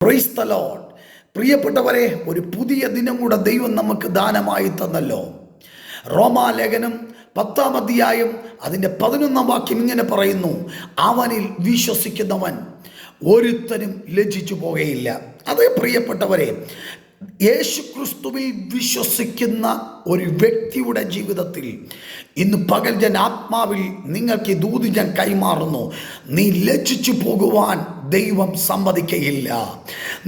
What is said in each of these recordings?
Praise the Lord. പ്രിയപ്പെട്ടവരെ, ഒരു പുതിയ ദിനം കൂടെ ദൈവം നമുക്ക് ദാനമായി തന്നല്ലോ. റോമാലേഖനം 10-ാം അധ്യായം അതിൻ്റെ 11-ാം വാക്യം ഇങ്ങനെ പറയുന്നു, അവനിൽ വിശ്വസിക്കുന്നവൻ ഒരുത്തനും ലജ്ജിച്ചു പോകുകയില്ല. അതേ പ്രിയപ്പെട്ടവരെ, യേശുക്രിസ്തുവിൽ വിശ്വസിക്കുന്ന ഒരു വ്യക്തിയുടെ ജീവിതത്തിൽ ഇന്ന് പകൽ ഞാൻ ആത്മാവിൽ നിങ്ങൾക്ക് ഈ ദൂത് ഞാൻ കൈമാറുന്നു. നീ ലജ്ജിച്ചു പോകുവാൻ ദൈവം സമ്മതിക്കയില്ല.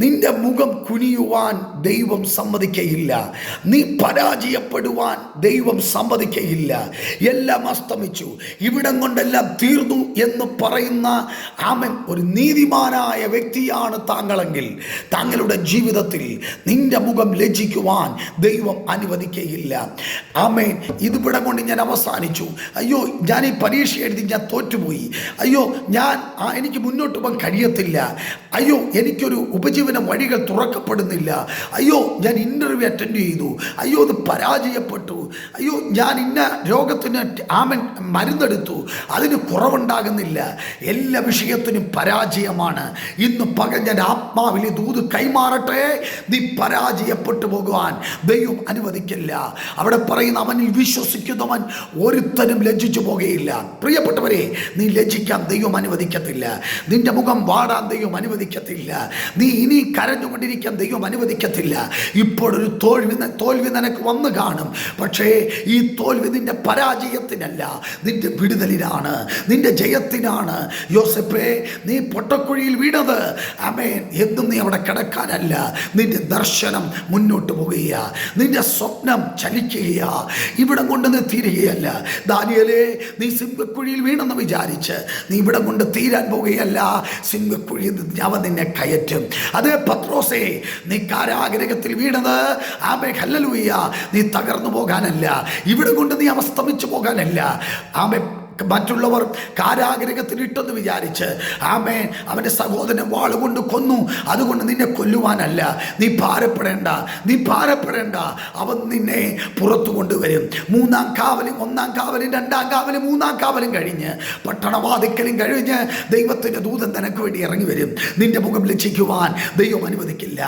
നിന്റെ മുഖം കുനിയുവാൻ ദൈവം സമ്മതിക്കയില്ല. നീ പരാജയപ്പെടുവാൻ ദൈവം സമ്മതിക്കയില്ല. എല്ലാം അസ്തമിച്ചു, ഇവിടം കൊണ്ടെല്ലാം തീർന്നു എന്ന് പറയുന്ന ആമൻ ഒരു നീതിമാനായ വ്യക്തിയാണ് താങ്കളെങ്കിൽ താങ്കളുടെ ജീവിതത്തിൽ നിന്റെ മുഖം ലജ്ജിക്കുവാൻ ദൈവം അനുവദിക്കയില്ല. ആമേൻ. ഇതിവിടം കൊണ്ട് ഞാൻ അവസാനിച്ചു, അയ്യോ ഞാൻ ഈ പരീക്ഷ എഴുതി ഞാൻ തോറ്റുപോയി, അയ്യോ എനിക്ക് മുന്നോട്ട് പോകാൻ കഴിയത്തില്ല, അയ്യോ എനിക്കൊരു ഉപജീവന വഴികൾ തുറക്കപ്പെടുന്നില്ല, അയ്യോ ഞാൻ ഇൻ്റർവ്യൂ അറ്റൻഡ് ചെയ്തു, അയ്യോ അത് പരാജയപ്പെട്ടു, അയ്യോ ഞാൻ ഇന്ന രോഗത്തിന് മരുന്നെടുത്തു, അതിന് കുറവുണ്ടാകുന്നില്ല, എല്ലാ വിഷയത്തിനും പരാജയമാണ്. ഇന്ന് പകൽ ഞാൻ ആത്മാവിൽ ദൂത് കൈമാറട്ടെ, നീ പരാജയപ്പെട്ടു പോകുവാൻ ദൈവം അനുവദിക്കില്ല. അവിടെ പറയുന്ന അവനിൽ വിശ്വസിക്കുന്നവൻ ഒരുത്തനും ലജ്ജിച്ചു പോകുകയില്ല. പ്രിയപ്പെട്ടവരെ, നീ ലജ്ജിക്കാൻ ദൈവം അനുവദിക്കത്തില്ല. നിന്റെ മുഖം വാടാൻ ദൈവം അനുവദിക്കത്തില്ല. നീ ഇനി കരഞ്ഞുകൊണ്ടിരിക്കാൻ ദൈവം അനുവദിക്കത്തില്ല. ഇപ്പോഴൊരു തോൽവി നിനക്ക് വന്നു കാണും, പക്ഷേ ഈ തോൽവി നിന്റെ പരാജയത്തിനല്ല, നിന്റെ വിടുതലിനാണ്, നിന്റെ ജയത്തിനാണ്. യോസേപ്പേ, നീ പൊട്ടക്കുഴിയിൽ വീണത് ആമേൻ എന്നും നീ അവിടെ കിടക്കാനല്ല, നിന്റെ ദർശനം മുന്നോട്ട് പോകുക, നിന്റെ സ്വപ്നം ചലിക്കുക, ഇവിടം കൊണ്ട് നീ തീരുകയല്ല. ദാനിയേലേ, നീ സിംഹക്കുഴിയിൽ വീണെന്ന് വിചാരിച്ച് നീ ഇവിടം കൊണ്ട് തീരാൻ പോകുകയല്ല, സിംഹക്കുഴിയിൽ അവൻ നിന്നെ കയറ്റും. അതേ പത്രോസേ, നീ കാരാഗ്രഹത്തിൽ വീണത് ആമേൻ ഹല്ലേലൂയ നീ തകർന്നു പോകാനല്ല, ഇവിടെ കൊണ്ട് നീ അവസ്തമിച്ചു പോകാനല്ല. ആമേൻ. മറ്റുള്ളവർ കാരാഗ്രഹത്തിൽ ഇട്ടെന്ന് വിചാരിച്ച് ആമേൻ അവൻ്റെ സഹോദരനെ വാളുകൊണ്ട് കൊന്നു, അതുകൊണ്ട് നിന്നെ കൊല്ലുവാനല്ല. നീ ഭാരപ്പെടേണ്ട, നീ ഭാരപ്പെടേണ്ട. അവൻ നിന്നെ പുറത്തു കൊണ്ടുവരും. 3-ാം കാവലും 1-ാം കാവലും 2-ാം കാവലും 3-ാം കാവലും കഴിഞ്ഞ് പട്ടണവാതിക്കലും കഴിഞ്ഞ് ദൈവത്തിൻ്റെ ദൂതൻ നിനക്ക് വേണ്ടി ഇറങ്ങി വരും. നിന്റെ മുഖം ലജ്ജിക്കുവാൻ ദൈവം അനുവദിക്കില്ല.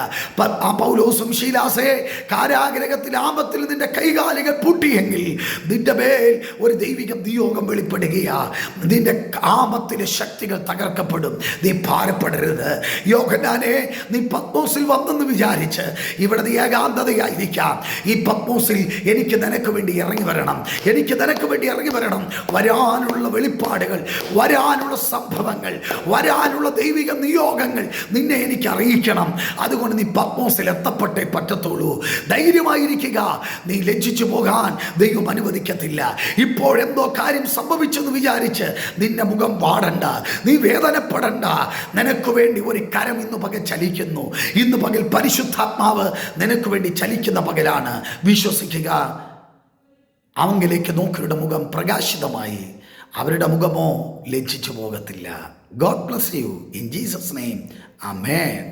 ആ പൗലോസും ശീലാസേ, കാരാഗ്രഹത്തിൽ ആപത്തിൽ നിന്റെ കൈകാലുകൾ പൂട്ടിയെങ്കിൽ നിന്റെ മേൽ ഒരു ദൈവിക നിയോഗം വെളിപ്പെടും. നിന്റെ കാമത്തിലെ ശക്തികൾ തകർക്കപ്പെടും. നീ ഭാരപ്പെടരുത്. യോഹന്നാനെ, നീ പത്മോസിൽ വന്നെന്ന് വിചാരിച്ച് ഇവിടെ നീ ഏകാന്തതയായിരിക്കാം. ഈ പത്മോസിൽ എനിക്ക് നിനക്ക് വേണ്ടി ഇറങ്ങി വരണം, എനിക്ക് നിനക്ക് വേണ്ടി ഇറങ്ങി വരണം. വരാനുള്ള വെളിപ്പാടുകൾ, വരാനുള്ള സംഭവങ്ങൾ, വരാനുള്ള ദൈവിക നിയോഗങ്ങൾ നിന്നെ എനിക്ക് അറിയിക്കണം. അതുകൊണ്ട് നീ പത്മോസിൽ എത്തപ്പെട്ടേ പറ്റത്തുള്ളൂ. ധൈര്യമായിരിക്കുക. നീ ലജ്ജിച്ചു പോകാൻ ദൈവം അനുവദിക്കത്തില്ല. ഇപ്പോഴെന്തോ കാര്യം സംഭവിച്ചെന്ന് വിചാരിച്ച് നിന്റെ മുഖം വാടണ്ട, നീ വേദനപ്പെടണ്ട. നിനക്ക് വേണ്ടി ഒരു കരം ഇന്ന് പകൽ ചലിക്കുന്നു. ഇന്ന് പകൽ പരിശുദ്ധാത്മാവ് നിനക്ക് വേണ്ടി ചലിക്കുന്ന പകലാണ്. വിശ്വസിക്കുക. അവങ്കിലേക്ക് നോക്കിയുടെ മുഖം പ്രകാശിതമായി, അവരുടെ മുഖമോ ലജ്ജിച്ചു പോകത്തില്ല. God bless you in Jesus name. Amen.